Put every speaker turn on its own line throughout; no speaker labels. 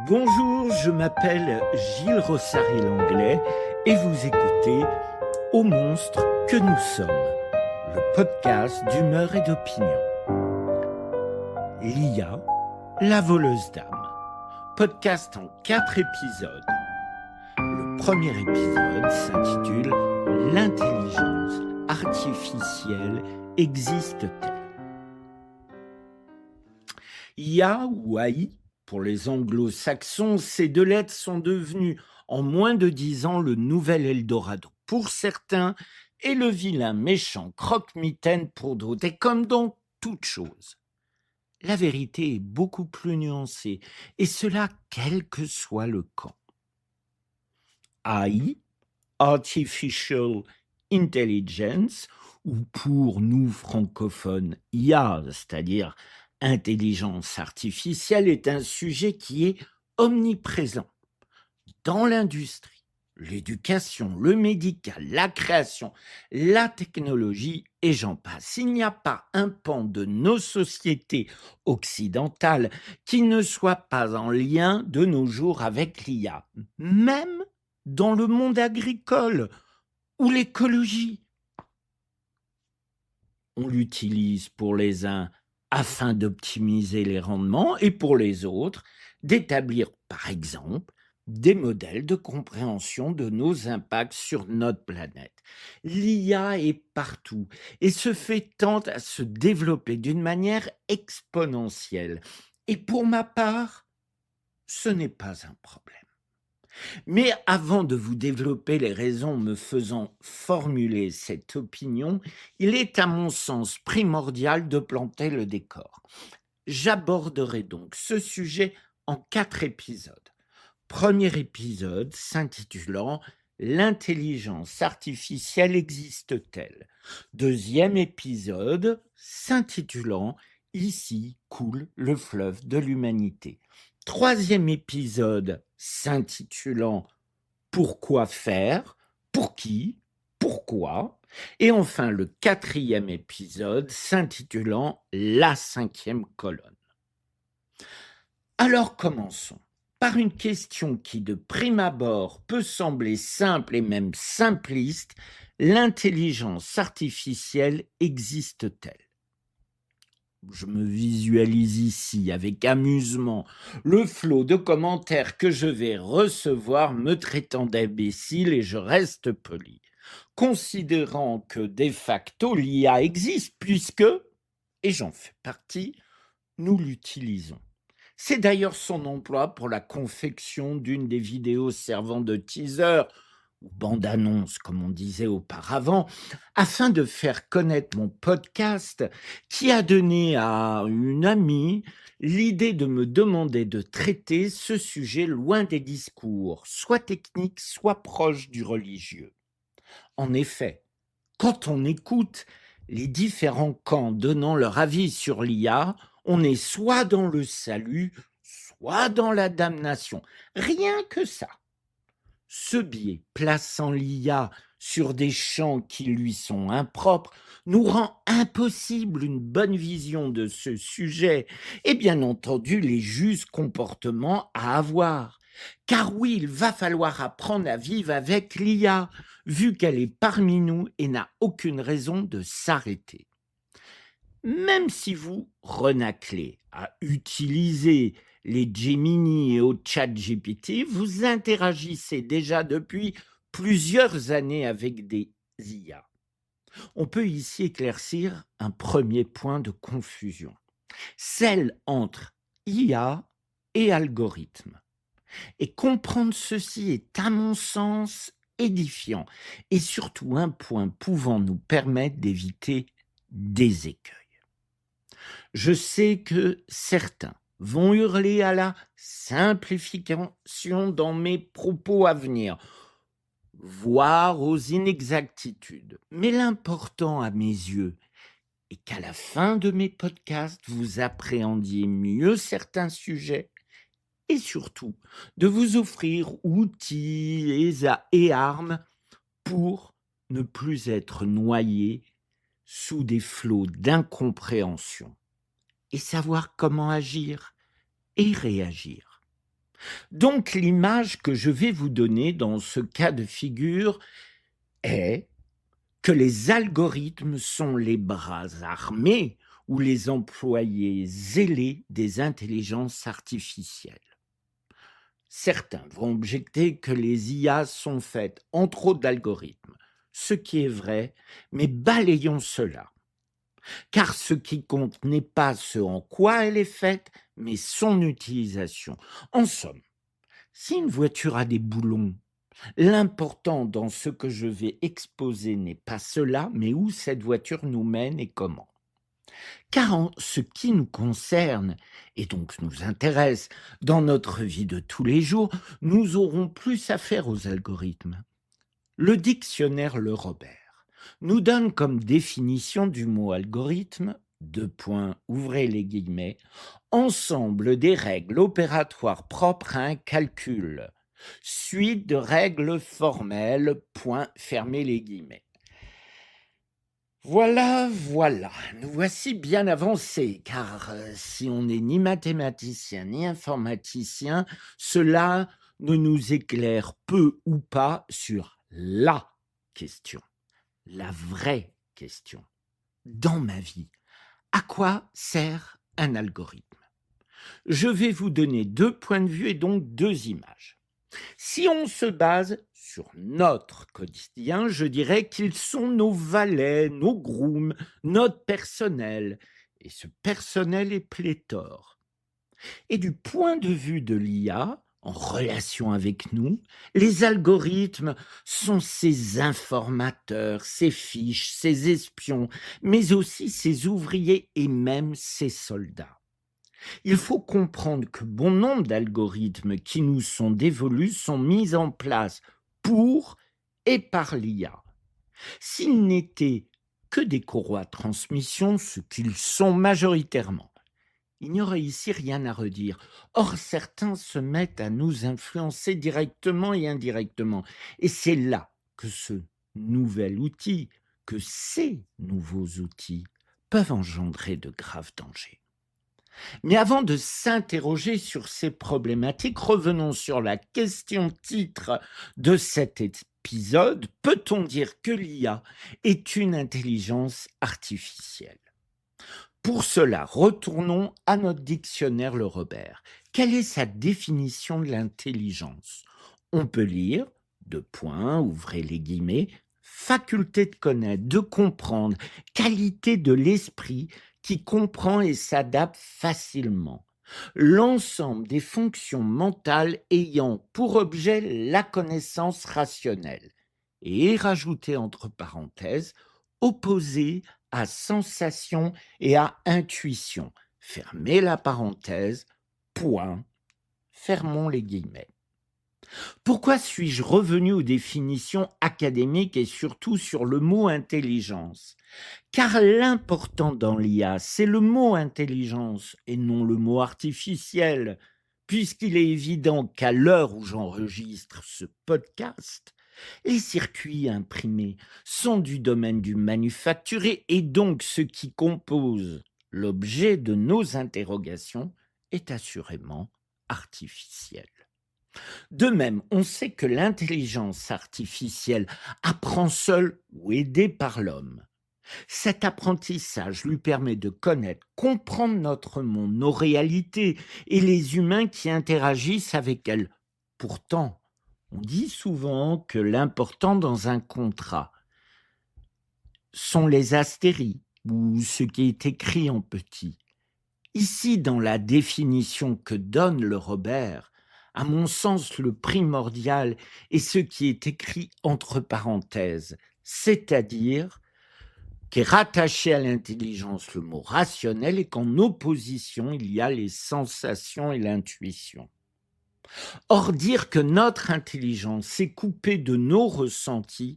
Bonjour, je m'appelle Gilles Rossary-Langlais et vous écoutez Au monstre que nous sommes, le podcast d'humeur et d'opinion. L'IA, la voleuse d'âme. Podcast en 4 épisodes. Le premier épisode s'intitule L'intelligence artificielle existe-t-elle? IA ou AI, pour les anglo-saxons, ces deux lettres sont devenues en moins de 10 ans le nouvel Eldorado pour certains et le vilain méchant croque-mitaine pour d'autres. Et comme dans toute chose, la vérité est beaucoup plus nuancée, et cela quel que soit le camp. AI, Artificial Intelligence, ou pour nous francophones, IA, c'est-à-dire intelligence artificielle, est un sujet qui est omniprésent dans l'industrie, l'éducation, le médical, la création, la technologie et j'en passe. Il n'y a pas un pan de nos sociétés occidentales qui ne soit pas en lien de nos jours avec l'IA, même dans le monde agricole ou l'écologie. On l'utilise pour les uns afin d'optimiser les rendements et pour les autres d'établir, par exemple, des modèles de compréhension de nos impacts sur notre planète. L'IA est partout et se fait tendre à se développer d'une manière exponentielle. Et pour ma part, ce n'est pas un problème. Mais avant de vous développer les raisons me faisant formuler cette opinion, il est à mon sens primordial de planter le décor. J'aborderai donc ce sujet en 4 épisodes. Premier épisode s'intitulant L'intelligence artificielle existe-t-elle? Deuxième épisode s'intitulant Ici coule le fleuve de l'humanité. Troisième épisode s'intitulant Pourquoi faire? Pour qui? Pourquoi? Et enfin le quatrième épisode s'intitulant La cinquième colonne. Alors commençons par une question qui de prime abord peut sembler simple et même simpliste. L'intelligence artificielle existe-t-elle? Je me visualise ici avec amusement le flot de commentaires que je vais recevoir me traitant d'imbécile et je reste poli, considérant que de facto l'IA existe puisque, et j'en fais partie, nous l'utilisons. C'est d'ailleurs son emploi pour la confection d'une des vidéos servant de teaser ou bande-annonce, comme on disait auparavant, afin de faire connaître mon podcast qui a donné à une amie l'idée de me demander de traiter ce sujet loin des discours, soit techniques, soit proches du religieux. En effet, quand on écoute les différents camps donnant leur avis sur l'IA, on est soit dans le salut, soit dans la damnation. Rien que ça. Ce biais plaçant l'IA sur des champs qui lui sont impropres nous rend impossible une bonne vision de ce sujet et bien entendu les justes comportements à avoir. Car oui, il va falloir apprendre à vivre avec l'IA, vu qu'elle est parmi nous et n'a aucune raison de s'arrêter. Même si vous renaclez à utiliser les Gemini et au ChatGPT, vous interagissez déjà depuis plusieurs années avec des IA. On peut ici éclaircir un premier point de confusion, celle entre IA et algorithme. Et comprendre ceci est, à mon sens, édifiant et surtout un point pouvant nous permettre d'éviter des écueils. Je sais que certains vont hurler à la simplification dans mes propos à venir, voire aux inexactitudes. Mais l'important à mes yeux est qu'à la fin de mes podcasts, vous appréhendiez mieux certains sujets et surtout de vous offrir outils et armes pour ne plus être noyé sous des flots d'incompréhension et savoir comment agir et réagir. Donc l'image que je vais vous donner dans ce cas de figure est que les algorithmes sont les bras armés ou les employés zélés des intelligences artificielles. Certains vont objecter que les IA sont faites en trop d'algorithmes, ce qui est vrai, mais balayons cela. Car ce qui compte n'est pas ce en quoi elle est faite, mais son utilisation. En somme, si une voiture a des boulons, l'important dans ce que je vais exposer n'est pas cela, mais où cette voiture nous mène et comment. Car en ce qui nous concerne, et donc nous intéresse dans notre vie de tous les jours, nous aurons plus affaire aux algorithmes. Le dictionnaire Le Robert nous donne comme définition du mot algorithme, deux points, ouvrez les guillemets, ensemble des règles opératoires propres à un calcul, suite de règles formelles, point, fermez les guillemets. Voilà, voilà, nous voici bien avancés, car si on n'est ni mathématicien ni informaticien, cela ne nous éclaire peu ou pas sur la question, la vraie question. Dans ma vie, à quoi sert un algorithme? Je vais vous donner deux points de vue et donc deux images. Si on se base sur notre quotidien, je dirais qu'ils sont nos valets, nos grooms, notre personnel. Et ce personnel est pléthore. Et du point de vue de l'IA, en relation avec nous, les algorithmes sont ces informateurs, ces fiches, ces espions, mais aussi ces ouvriers et même ces soldats. Il faut comprendre que bon nombre d'algorithmes qui nous sont dévolus sont mis en place pour et par l'IA. S'ils n'étaient que des courroies de transmission, ce qu'ils sont majoritairement, il n'y aurait ici rien à redire. Or, certains se mettent à nous influencer directement et indirectement. Et c'est là que ce nouvel outil, que ces nouveaux outils peuvent engendrer de graves dangers. Mais avant de s'interroger sur ces problématiques, revenons sur la question titre de cet épisode. Peut-on dire que l'IA est une intelligence artificielle? Pour cela, retournons à notre dictionnaire Le Robert. Quelle est sa définition de l'intelligence? On peut lire, deux points, ouvrez les guillemets, faculté de connaître, de comprendre, qualité de l'esprit qui comprend et s'adapte facilement. L'ensemble des fonctions mentales ayant pour objet la connaissance rationnelle. Et rajouter entre parenthèses, opposé à sensation et à intuition. Fermez la parenthèse, point, fermons les guillemets. Pourquoi suis-je revenu aux définitions académiques et surtout sur le mot intelligence? Car l'important dans l'IA, c'est le mot intelligence et non le mot artificiel, puisqu'il est évident qu'à l'heure où j'enregistre ce podcast, les circuits imprimés sont du domaine du manufacturé et donc ce qui compose l'objet de nos interrogations est assurément artificiel. De même, on sait que l'intelligence artificielle apprend seule ou aidée par l'homme. Cet apprentissage lui permet de connaître, comprendre notre monde, nos réalités et les humains qui interagissent avec elle. Pourtant, on dit souvent que l'important dans un contrat sont les astérisques ou ce qui est écrit en petit. Ici, dans la définition que donne le Robert, à mon sens, le primordial est ce qui est écrit entre parenthèses, c'est-à-dire qu'est rattaché à l'intelligence le mot rationnel et qu'en opposition, il y a les sensations et l'intuition. Or, dire que notre intelligence est coupée de nos ressentis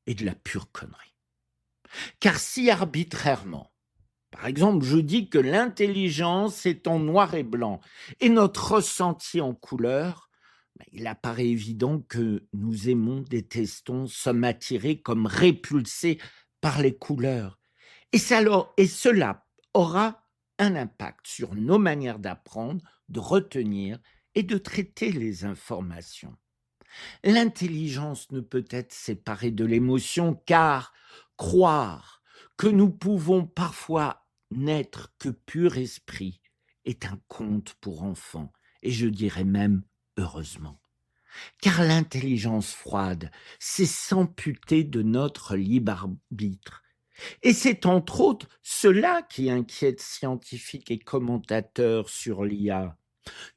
est de la pure connerie. Car si arbitrairement, par exemple, je dis que l'intelligence est en noir et blanc et notre ressenti en couleur, il apparaît évident que nous aimons, détestons, sommes attirés comme répulsés par les couleurs. Et cela aura un impact sur nos manières d'apprendre, de retenir et de traiter les informations. L'intelligence ne peut être séparée de l'émotion car croire que nous pouvons parfois n'être que pur esprit est un conte pour enfants et je dirais même heureusement. Car l'intelligence froide, c'est s'amputer de notre libre arbitre. Et c'est entre autres cela qui inquiète scientifiques et commentateurs sur l'IA.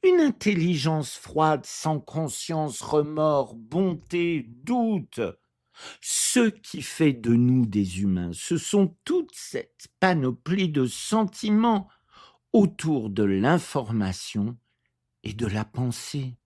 Une intelligence froide sans conscience, remords, bonté, doute. Ce qui fait de nous des humains, ce sont toute cette panoplie de sentiments autour de l'information et de la pensée.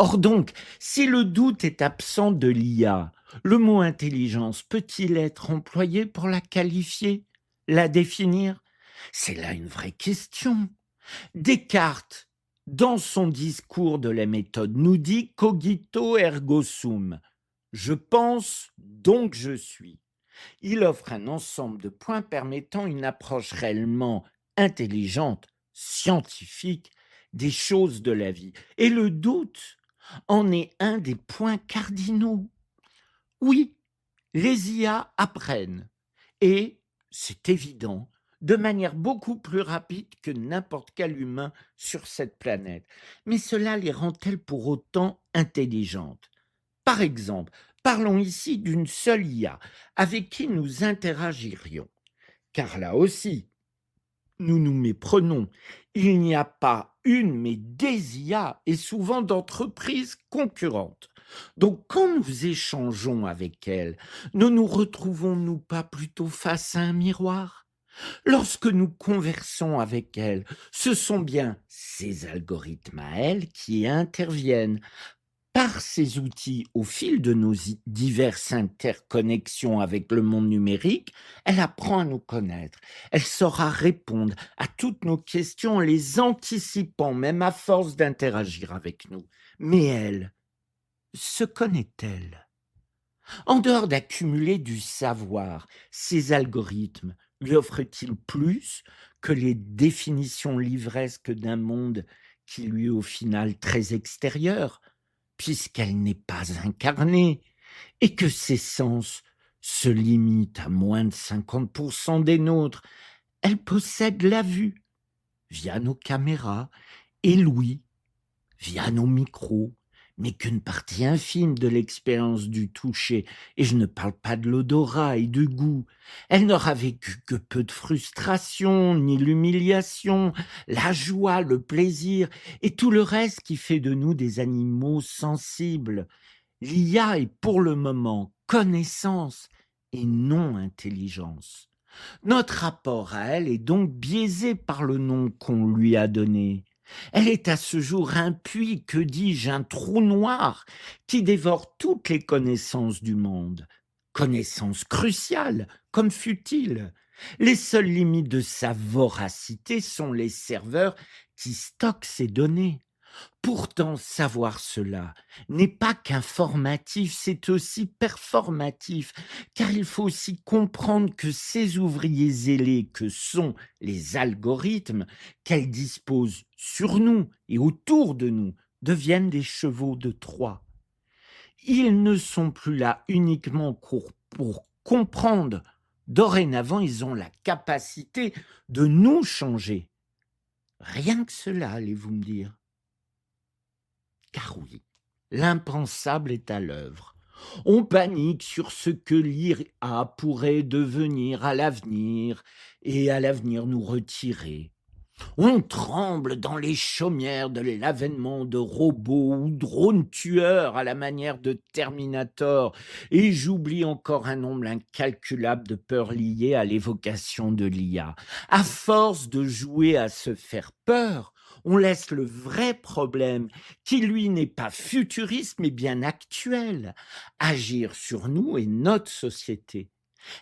Or donc, si le doute est absent de l'IA, le mot intelligence peut-il être employé pour la qualifier, la définir? C'est là une vraie question. Descartes dans son discours de la méthode, nous dit cogito ergo sum. Je pense, donc je suis. Il offre un ensemble de points permettant une approche réellement intelligente, scientifique des choses de la vie. Et le doute en est un des points cardinaux. Oui, les IA apprennent et, c'est évident, de manière beaucoup plus rapide que n'importe quel humain sur cette planète. Mais cela les rend-elles pour autant intelligentes? Par exemple, parlons ici d'une seule IA avec qui nous interagirions, car là aussi, nous nous méprenons. Il n'y a pas une, mais des IA et souvent d'entreprises concurrentes. Donc, quand nous échangeons avec elles, ne nous retrouvons-nous pas plutôt face à un miroir? Lorsque nous conversons avec elles, ce sont bien ces algorithmes à elles qui interviennent. Par ces outils, au fil de nos diverses interconnexions avec le monde numérique, elle apprend à nous connaître. Elle saura répondre à toutes nos questions en les anticipant, même à force d'interagir avec nous. Mais elle, se connaît-elle? En dehors d'accumuler du savoir, ces algorithmes lui offrent-ils plus que les définitions livresques d'un monde qui lui est au final très extérieur, puisqu'elle n'est pas incarnée et que ses sens se limitent à moins de 50% des nôtres? Elle possède la vue via nos caméras et l'ouïe via nos micros, mais qu'une partie infime de l'expérience du toucher, et je ne parle pas de l'odorat et du goût. Elle n'aura vécu que peu de frustration, ni l'humiliation, la joie, le plaisir, et tout le reste qui fait de nous des animaux sensibles. L'IA est pour le moment connaissance et non intelligence. Notre rapport à elle est donc biaisé par le nom qu'on lui a donné. Elle est à ce jour un puits, que dis-je, un trou noir qui dévore toutes les connaissances du monde. Connaissances cruciales, comme fut-il. Les seules limites de sa voracité sont les serveurs qui stockent ces données. Pourtant, savoir cela n'est pas qu'informatif, c'est aussi performatif, car il faut aussi comprendre que ces ouvriers zélés que sont les algorithmes, qu'elles disposent sur nous et autour de nous, deviennent des chevaux de Troie. Ils ne sont plus là uniquement pour comprendre. Dorénavant, ils ont la capacité de nous changer. Rien que cela, allez-vous me dire. Car oui, l'impensable est à l'œuvre. On panique sur ce que l'IA pourrait devenir à l'avenir et à l'avenir nous retirer. On tremble dans les chaumières de l'avènement de robots ou drones tueurs à la manière de Terminator, et j'oublie encore un nombre incalculable de peurs liées à l'évocation de l'IA. À force de jouer à se faire peur, on laisse le vrai problème, qui lui n'est pas futuriste mais bien actuel, agir sur nous et notre société.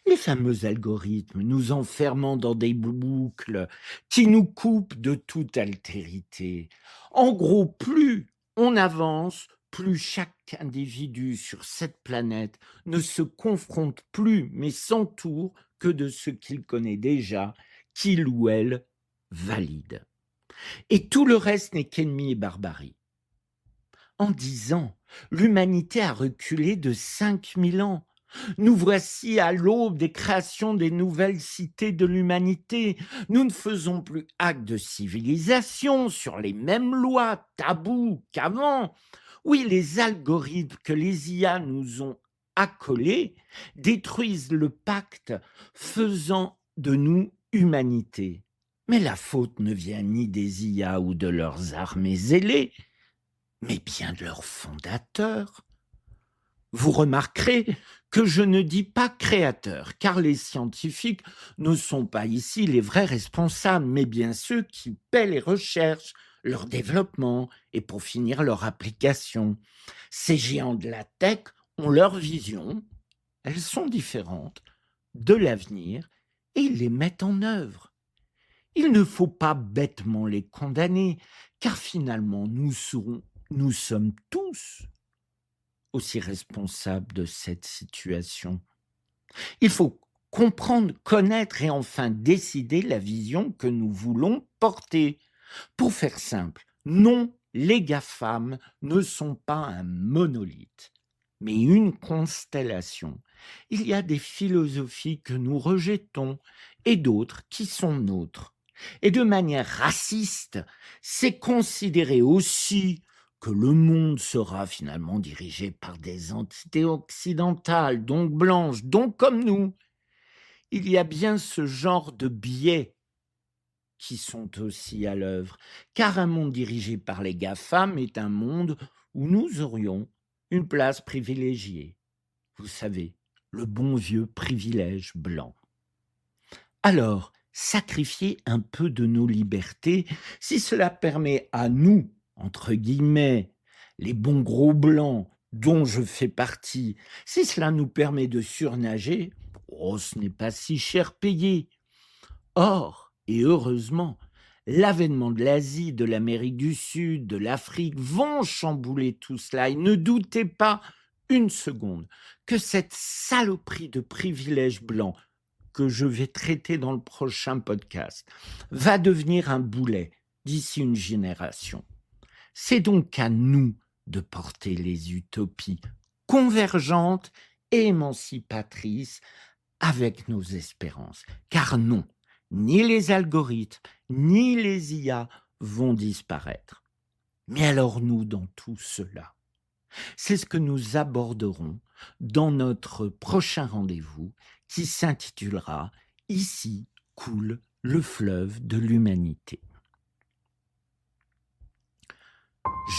Les fameux algorithmes nous enfermant dans des boucles qui nous coupent de toute altérité. En gros, plus on avance, plus chaque individu sur cette planète ne se confronte plus, mais s'entoure que de ce qu'il connaît déjà, qu'il ou elle valide. Et tout le reste n'est qu'ennemi et barbarie. En 10 ans, l'humanité a reculé de 5000 ans. Nous voici à l'aube des créations des nouvelles cités de l'humanité. Nous ne faisons plus acte de civilisation sur les mêmes lois tabous qu'avant. Oui, les algorithmes que les IA nous ont accolés détruisent le pacte faisant de nous humanité. Mais la faute ne vient ni des IA ou de leurs armées zélées, mais bien de leurs fondateurs. Vous remarquerez que je ne dis pas créateurs, car les scientifiques ne sont pas ici les vrais responsables, mais bien ceux qui paient les recherches, leur développement et pour finir leur application. Ces géants de la tech ont leur vision, elles sont différentes, de l'avenir, et ils les mettent en œuvre. Il ne faut pas bêtement les condamner, car finalement nous sommes tous aussi responsables de cette situation. Il faut comprendre, connaître et enfin décider la vision que nous voulons porter. Pour faire simple, non, les GAFAM ne sont pas un monolithe, mais une constellation. Il y a des philosophies que nous rejetons et d'autres qui sont nôtres. Et de manière raciste, c'est considérer aussi que le monde sera finalement dirigé par des entités occidentales, donc blanches, donc comme nous. Il y a bien ce genre de biais qui sont aussi à l'œuvre, car un monde dirigé par les GAFAM est un monde où nous aurions une place privilégiée. Vous savez, le bon vieux privilège blanc. Alors, sacrifier un peu de nos libertés, si cela permet à nous, entre guillemets, les bons gros blancs dont je fais partie, si cela nous permet de surnager, oh, ce n'est pas si cher payé. Or, et heureusement, l'avènement de l'Asie, de l'Amérique du Sud, de l'Afrique vont chambouler tout cela. Et ne doutez pas une seconde que cette saloperie de privilèges blancs que je vais traiter dans le prochain podcast va devenir un boulet d'ici une génération. C'est donc à nous de porter les utopies convergentes et émancipatrices avec nos espérances. Car non, ni les algorithmes, ni les IA vont disparaître. Mais alors nous, dans tout cela, c'est ce que nous aborderons dans notre prochain rendez-vous qui s'intitulera « Ici coule le fleuve de l'humanité ».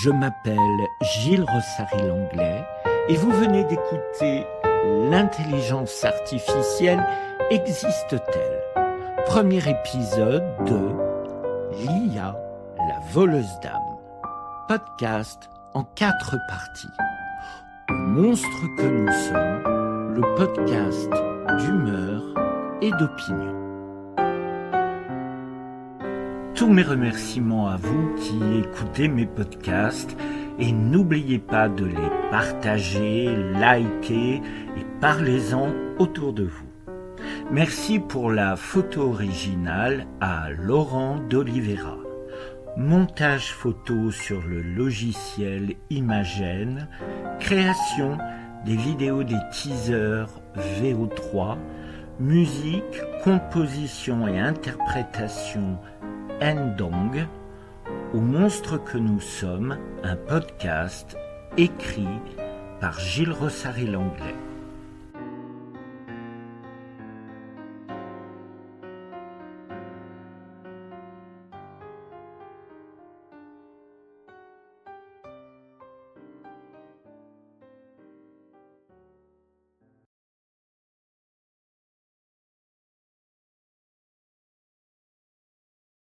Je m'appelle Gilles Rossary-Langlais et vous venez d'écouter « L'intelligence artificielle existe-t-elle ?» Premier épisode de l'IA, la voleuse d'âme. Podcast en 4 parties. Au monstre que nous sommes, le podcast d'humeur et d'opinion. Tous mes remerciements à vous qui écoutez mes podcasts et n'oubliez pas de les partager, liker et parlez-en autour de vous. Merci pour la photo originale à Laurent d'Oliveira. Montage photo sur le logiciel Imagen, création des vidéos des teasers VO3, musique, composition et interprétation Ndong, Au monstre que nous sommes, un podcast écrit par Gilles Rossary-Langlais.